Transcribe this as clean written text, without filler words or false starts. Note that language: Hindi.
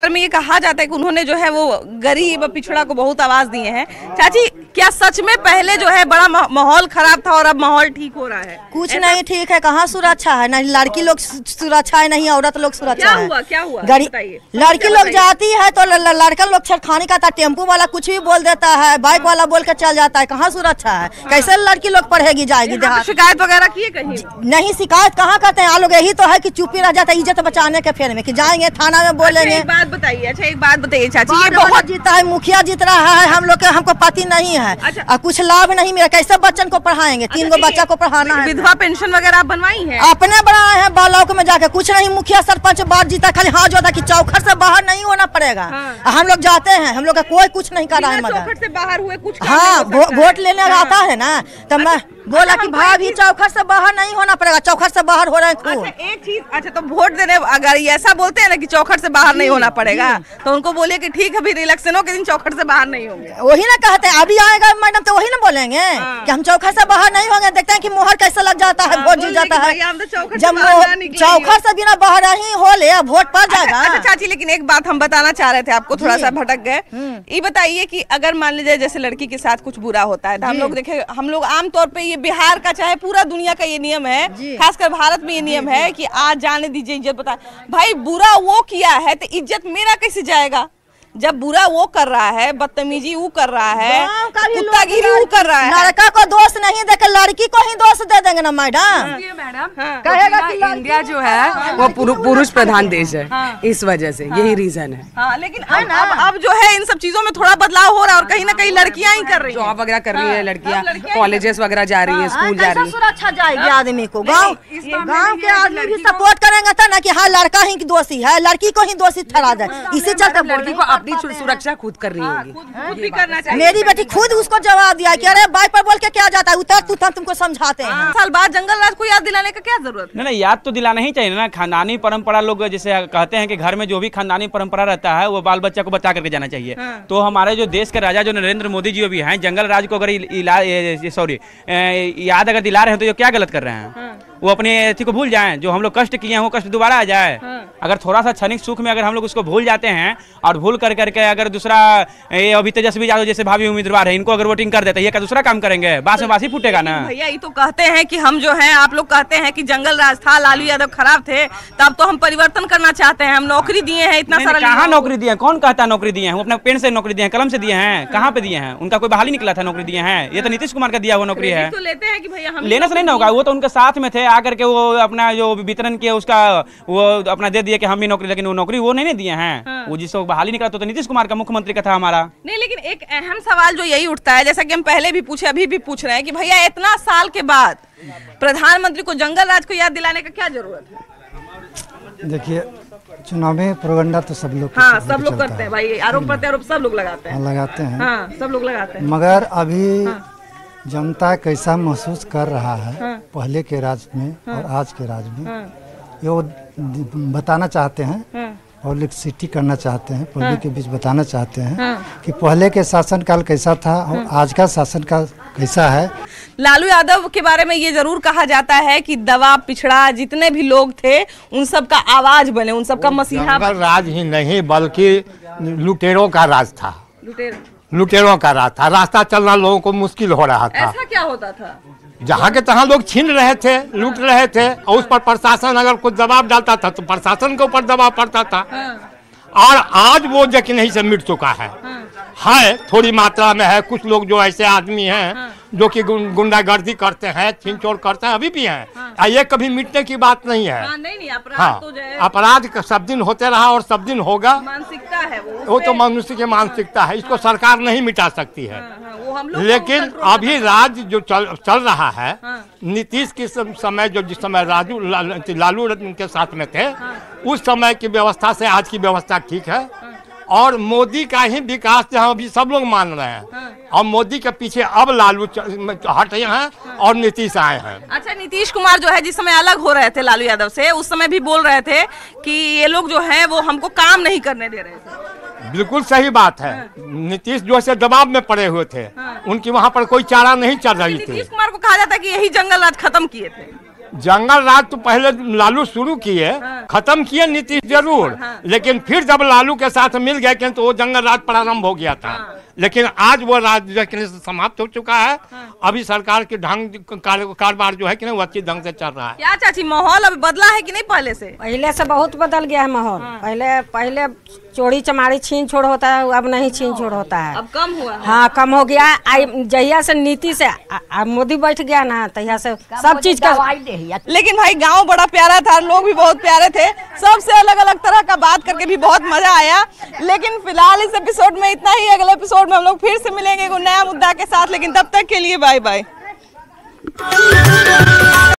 में ये कहा जाता है कि उन्होंने जो है वो गरीब पिछड़ा को बहुत आवाज दिए हैं। चाची, क्या सच में पहले जो है बड़ा माहौल खराब था और अब माहौल ठीक हो रहा है? कुछ नहीं ठीक है, कहाँ सुरक्षा है, नहीं लड़की लोग सुरक्षा है, नहीं औरत लोग सुरक्षा है। क्या हुआ लड़की लोग जाती है तो लड़का लोग छेड़खानी करता, टेम्पू वाला कुछ भी बोल देता है, बाइक वाला बोल के चल जाता है, कहाँ सुरक्षा है? कैसे लड़की लोग पढ़ेगी जाएगी? शिकायत वगैरह की है कहीं? नहीं, शिकायत कहाँ करते हैं? आप लोग यही तो है कि चुप्पी रह जाता है इज्जत बचाने के फेर में, कि जाएंगे थाना में बोलेंगे। बताइए, अच्छा एक बात बताइए चाची, ये बहुत जीता है, मुखिया जीत रहा है, हम लोग के हमको पति नहीं है। अच्छा। कुछ लाभ नहीं मिला, कैसे बच्चन को पढ़ाएंगे? 3 गो बच्चा को पढ़ाना है। विधवा पेंशन वगैरह आप बनवाई है? अपने बनाए हैं ब्लॉक में जाके, कुछ नहीं। मुखिया सरपंच बात जीता, खाली हाँ जो था कि चौखट से बाहर नहीं होना पड़ेगा। हम लोग जाते हैं, हम लोग का कोई कुछ नहीं कर रहा है, मगर चौखट से बाहर हुए कुछ हाँ वोट लेने आता है ना, तो मैं बोला कि भाभी चौखट से बाहर नहीं होना पड़ेगा, चौखट से बाहर हो रहे हैं। एक चीज, अच्छा तो वोट देने अगर ऐसा बोलते हैं ना कि चौखट से बाहर नहीं होना पड़ेगा, तो उनको बोलिए कि ठीक है, अभी इलेक्शनों के दिन चौखट से बाहर नहीं होंगे। वही ना कहते हैं, अभी आएगा मैडम तो वही ना बोलेंगे कि हम चौखट से बाहर नहीं होंगे। देखते हैं कि मोहर कैसे लग जाता है, वोट जीत जाता है। जब चौखट से बिना बाहर नहीं हो ले, वोट पड़ जाएगा। अच्छा चाची, लेकिन एक बात हम बताना चाह रहे थे आपको, थोड़ा सा भटक गए। ये बताइए कि अगर मान लीजिए जैसे लड़की के साथ कुछ बुरा होता है, तो हम लोग देखे, हम लोग आमतौर पर ये बिहार का चाहे पूरा दुनिया का ये नियम है, खासकर भारत में ये नियम है कि आज जाने दीजिए, इज्जत बता। भाई बुरा वो किया है तो इज्जत मेरा कैसे जाएगा? जब बुरा वो कर रहा है, बदतमीजी वो कर रहा है, कुत्तागिरी वो कर रहा है, लड़का को दोष नहीं देकर लड़की को ही दोष दे देंगे ना मैडम। कहेगा कि इंडिया जो है वो पुरुष प्रधान देश है, इस वजह से यही रीजन है। लेकिन अब जो है इन सब चीजों में थोड़ा बदलाव हो रहा है और कहीं ना कहीं लड़कियां ही कर रही हैं, जॉब वगैरह कर रही है, लड़कियां कॉलेजेस वगैरह जा रही है, स्कूल जा रही है। सुरक्षा जाएगी आदमी को, गाँव के आदमी भी सपोर्ट करेंगे था ना कि हाँ लड़का ही दोषी है, लड़की को ही दोषी ठहरा जाए। इसी चलते लड़की को अपनी सुरक्षा खुद करनी होगी, खुद भी करना चाहिए। मेरी बेटी खुद उसको जवाब दिया कि अरे बाइक पर बोल के क्या जाता है, उतर तू, तुमको समझाते हैं। साल बाद जंगल राज को याद दिलाने का क्या जरूरत है? नहीं, याद तो दिलाना ही चाहिए ना। खानदानी परंपरा, लोग जैसे कहते हैं कि घर में जो भी खानदानी परंपरा रहता है वो बाल बच्चा को बचा करके जाना चाहिए। तो हमारे जो देश के राजा जो नरेंद्र मोदी जी भी हैं, जंगल राज को अगर याद अगर दिला रहे हैं तो ये क्या गलत कर रहे हैं? वो अपने अथी को भूल जाएं, जो हम लोग कष्ट किए हैं वो कष्ट दोबारा आ जाए। अगर थोड़ा सा क्षणिक सुख में अगर हम लोग उसको भूल जाते हैं और भूल कर करके अगर दूसरा ये अभी तेजस्वी यादव जैसे भावी उम्मीदवार है, इनको अगर वोटिंग कर देते हैं, ये क्या दूसरा काम करेंगे? बास में बास ही फूटेगा ना। भैया ये तो कहते हैं कि हम जो है, आप लोग कहते हैं कि जंगल राज था, लालू यादव खराब थे, तब तो हम परिवर्तन करना चाहते हैं, हम नौकरी दिए हैं, इतना सारा। कहाँ नौकरी दिए हैं? कौन कहता है नौकरी दिए हैं? वो अपने पेन से नौकरी दिए हैं, कलम से दिए हैं, कहाँ पे दिए हैं? उनका कोई बहाली निकला था नौकरी दिए हैं? ये तो नीतीश कुमार का दिया हुआ नौकरी है। तो लेते हैं कि भैया हम लेने से नहीं होगा, वो तो उनके साथ में थे, आकर के वो अपना जो वितरण किया उसका वो अपना दे दिया कि हम भी नौकरी, लेकिन वो नौकरी वो नहीं दिए हैं। वो जिसको बहाली निकला तो नीतीश कुमार का मुख्यमंत्री का था हमारा। नहीं, लेकिन एक अहम सवाल जो यही उठता है, जैसा कि हम पहले भी पूछे, अभी भी पूछ रहे हैं कि भैया इतना साल के बाद प्रधानमंत्री को जंगल राज को याद दिलाने का क्या जरूरत है? देखिए, चुनावी प्रोपेगेंडा तो सब लोग सब लोग करते हैं भाई, आरोप प्रत्यारोप सब लोग लगाते हैं, सब लोग लगाते हैं। मगर अभी जनता कैसा महसूस कर रहा है पहले के राज में और आज के राज में, ये वो बताना चाहते हैं, पब्लिसिटी करना चाहते हैं, पब्लिक के बीच बताना चाहते हैं कि पहले के शासनकाल कैसा था और आज का शासनकाल कैसा है। लालू यादव के बारे में ये जरूर कहा जाता है कि दवा पिछड़ा जितने भी लोग थे उन सब का आवाज बने, उन सब का मसीहा। राज ही नहीं बल्कि लुटेरों का राज था, लुटेरों का राज था। रास्ता चलना लोगों को मुश्किल हो रहा था। ऐसा क्या होता था? जहाँ के तहाँ लोग छीन रहे थे, लूट रहे थे, और उस पर प्रशासन अगर कुछ दबाव डालता था तो प्रशासन के ऊपर दबाव पड़ता था। और आज वो जगह नहीं से मिट चुका है, थोड़ी मात्रा में है। कुछ लोग जो ऐसे आदमी हैं जो कि गुंडागर्दी करते हैं, छीन-छोड़ करते हैं, अभी भी हैं। ये कभी मिटने की बात नहीं है। नहीं, अपराध तो अपराध सब दिन होते रहा और सब दिन होगा। मानसिकता है वो तो मनुष्य की मानसिकता है, इसको सरकार नहीं मिटा सकती है। लेकिन अभी राज्य जो चल रहा है, नीतीश के समय जो जिस समय लालू के साथ में थे, उस समय की व्यवस्था से आज की व्यवस्था ठीक है। और मोदी का ही विकास जहाँ अभी सब लोग मान रहे हैं, और मोदी के पीछे अब लालू हट रहे हैं और नीतीश आए हैं। अच्छा, नीतीश कुमार जो है जिस समय अलग हो रहे थे लालू यादव से, उस समय भी बोल रहे थे कि ये लोग जो है वो हमको काम नहीं करने दे रहे थे। बिल्कुल सही बात है। नीतीश जो है दबाव में पड़े हुए थे, उनकी वहाँ पर कोई चारा नहीं चल रही थी। नीतीश कुमार को कहा जाता है कि यही जंगल राज खत्म किए थे। जंगल राज तो पहले लालू शुरू किए, खत्म किए नीतीश जरूर, लेकिन फिर जब लालू के साथ मिल गए तो वो जंगल राज प्रारंभ हो गया था। लेकिन आज वो राज समाप्त हो चुका है। अभी सरकार के ढंग कारोबार जो है कि नहीं वो अच्छी ढंग से चल रहा है। क्या चाची माहौल अब बदला है कि नहीं पहले से? पहले से बहुत बदल गया है माहौल। पहले चोरी चमारी छीन छोड़ होता है, अब नहीं छीन छोड़ होता है, अब कम हुआ है। हाँ कम हो गया। जहिया से नीति से मोदी बैठ गया ना तहिया से सब चीज का। लेकिन भाई गांव बड़ा प्यारा था, लोग भी बहुत प्यारे थे, सबसे अलग अलग तरह का बात करके भी बहुत मजा आया। लेकिन फिलहाल इस एपिसोड में इतना ही। अगले एपिसोड में हम लोग फिर से मिलेंगे एक नया मुद्दा के साथ, लेकिन तब तक के लिए बाय बाय।